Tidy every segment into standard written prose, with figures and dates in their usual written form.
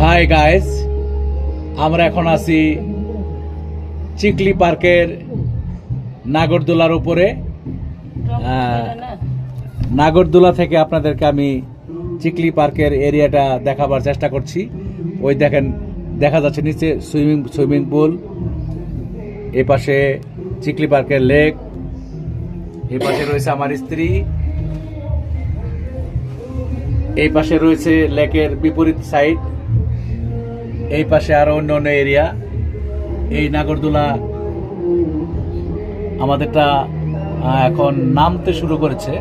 Hi guys, আমরা এখন আছি চিকলি পার্কের নাগরদোলার উপরে। নাগরদোলা থেকে আপনাদেরকে আমি চিকলি পার্কের এরিয়াটা দেখাবার চেষ্টা করছি। ওই দেখেন, দেখা যাচ্ছে নিচে সুইমিং পুল, এই পাশে চিকলি পার্কের লেক, এই পাশে রয়েছে আমার স্ত্রী, এই পাশে রয়েছে লেকের বিপরীত সাইড, এই পাশে আরো অন্য অন্য এরিয়া। এই নাগরদোলা আমাদেরটা এখন নামতে শুরু করেছে।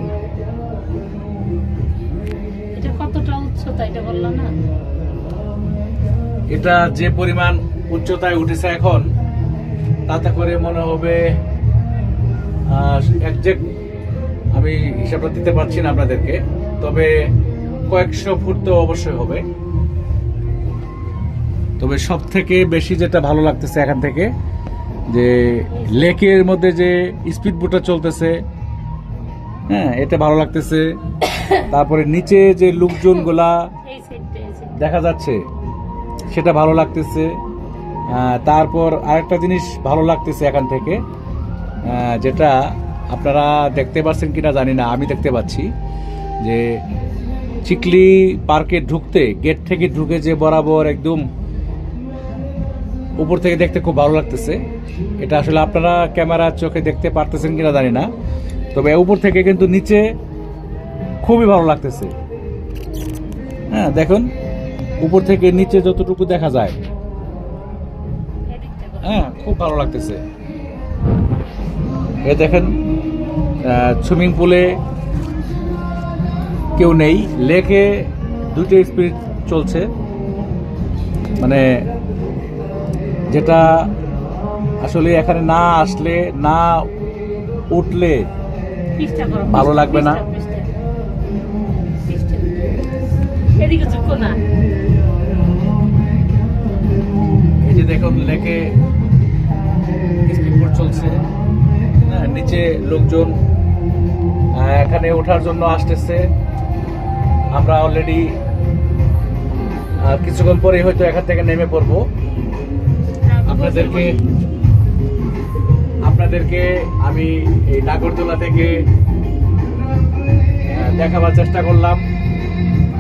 এটা কতটা উচ্চতা এটা বললা না? এটা যে পরিমাণ উচ্চতায় উঠেছে এখন, তাতে করে মনে হবে একজ্যাক্ট আমি হিসাবটা দিতে পারছি না আপনাদেরকে, তবে কয়েকশো ফুট তো অবশ্যই হবে। তবে সব থেকে বেশি যেটা ভালো লাগতেছে এখান থেকে, যে লেকের মধ্যে যে স্পিড বোটটা চলতেছে, হ্যাঁ এটা ভালো লাগতেছে। তারপরে নিচে যে লোকজনগুলা দেখা যাচ্ছে সেটা ভালো লাগতেছে। তারপর আরেকটা জিনিস ভালো লাগতেছে এখান থেকে, যেটা আপনারা দেখতে পাচ্ছেন কিনা জানি না, আমি দেখতে পাচ্ছি যে চিকলি পার্কে ঢুকতে গেট থেকে ঢুকে যে বরাবর একদম উপর থেকে দেখতে খুব ভালো লাগতেছে। এটা আসলে আপনারা ক্যামেরার চোখে দেখতে পারতেছেন কিনা জানি না, তবে উপর থেকে কিন্তু নিচে খুবই ভালো লাগতেছে। হ্যাঁ দেখুন, উপর থেকে নিচে যতটুকু দেখা যায়, হ্যাঁ খুব ভালো লাগতেছে। এ দেখেন, সুইমিং পুলে কেউ নেই, লেকে দুটো স্পিড চলছে, মানে যেটা আসলে এখানে না আসলে, না উঠলে ভালো লাগবে না। এই যে দেখুন, লেকে স্পিডবোট চলছে, হ্যাঁ নিচে লোকজন এখানে ওঠার জন্য আসতেছে। আমরা অলরেডি কিছুক্ষণ পরে হয়তো এখান থেকে নেমে পড়বো। আপনাদেরকে আমি এই নাগরদোলা থেকে দেখাবার চেষ্টা করলাম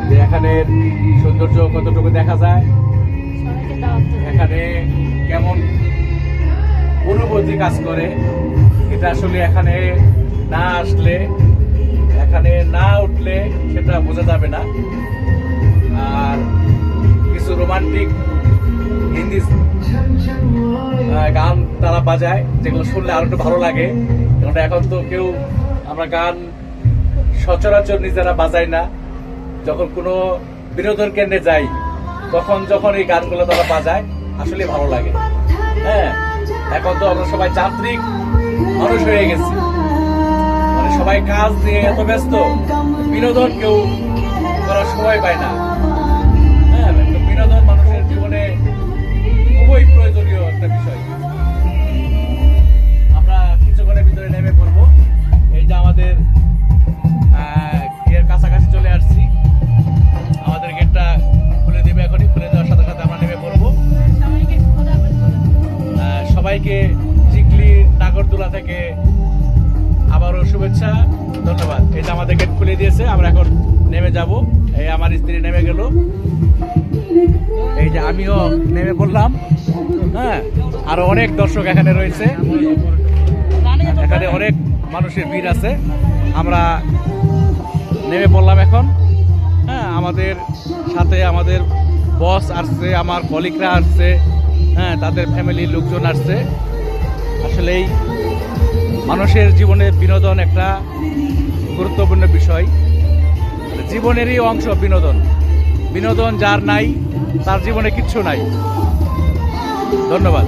যে এখানের সৌন্দর্য কতটুকু দেখা যায়, এখানে কেমন অনুভূতি কাজ করে। এটা আসলে এখানে না আসলে, এখানে না উঠলে সেটা বোঝা যাবে না। আর কিছু রোমান্টিক হিন্দি গান তারা বাজায়, যেগুলো শুনলে আরো একটু ভালো লাগে। কারণ এখন তো কেউ আমরা গান সচরাচর নিজেরা বাজাই না। যখন কোনো বিনোদন কেন্দ্রে যাই, তখন যখন এই গানগুলো তারা বাজায়, আসলে ভালো লাগে। হ্যাঁ, এখন তো আমরা সবাই যান্ত্রিক মানুষ হয়ে গেছি, মানে সবাই কাজ নিয়ে এত ব্যস্ত, বিনোদন কেউ করার সময় পায় না। হ্যাঁ, বিনোদন মানুষের জীবনে খুবই প্রয়োজনীয় একটা বিষয়। আমরা কিছুক্ষণের ভিতরে নেমে পড়বো। এই যে আমাদের এর কাছাকাছি চলে আসছি, আমাদের গেটটা খুলে দিবে এখনই। খুলে দেওয়ার সাথে সাথে আমরা নেমে পড়বো। সবাইকে চিকলি নাগরদোলা থেকে আবারও শুভেচ্ছা, ধন্যবাদ। এই যে আমাদের গেট খুলে দিয়েছে, আমরা এখন নেমে যাব। এই আমার স্ত্রী নেমে গেল, এই যে আমিও নেমে পড়লাম। হ্যাঁ, আরো অনেক দর্শক এখানে রয়েছে, এখানে অনেক মানুষের ভিড় আছে। আমরা নেমে পড়লাম এখন। হ্যাঁ, আমাদের সাথে আমাদের বস আসছে, আমার কলিগরা আসছে, হ্যাঁ তাদের ফ্যামিলির লোকজন আসছে। আসলেই মানুষের জীবনে বিনোদন একটা গুরুত্বপূর্ণ বিষয়, জীবনেরই অংশ বিনোদন। বিনোদন যার নাই, তার জীবনে কিচ্ছু নাই। ধন্যবাদ।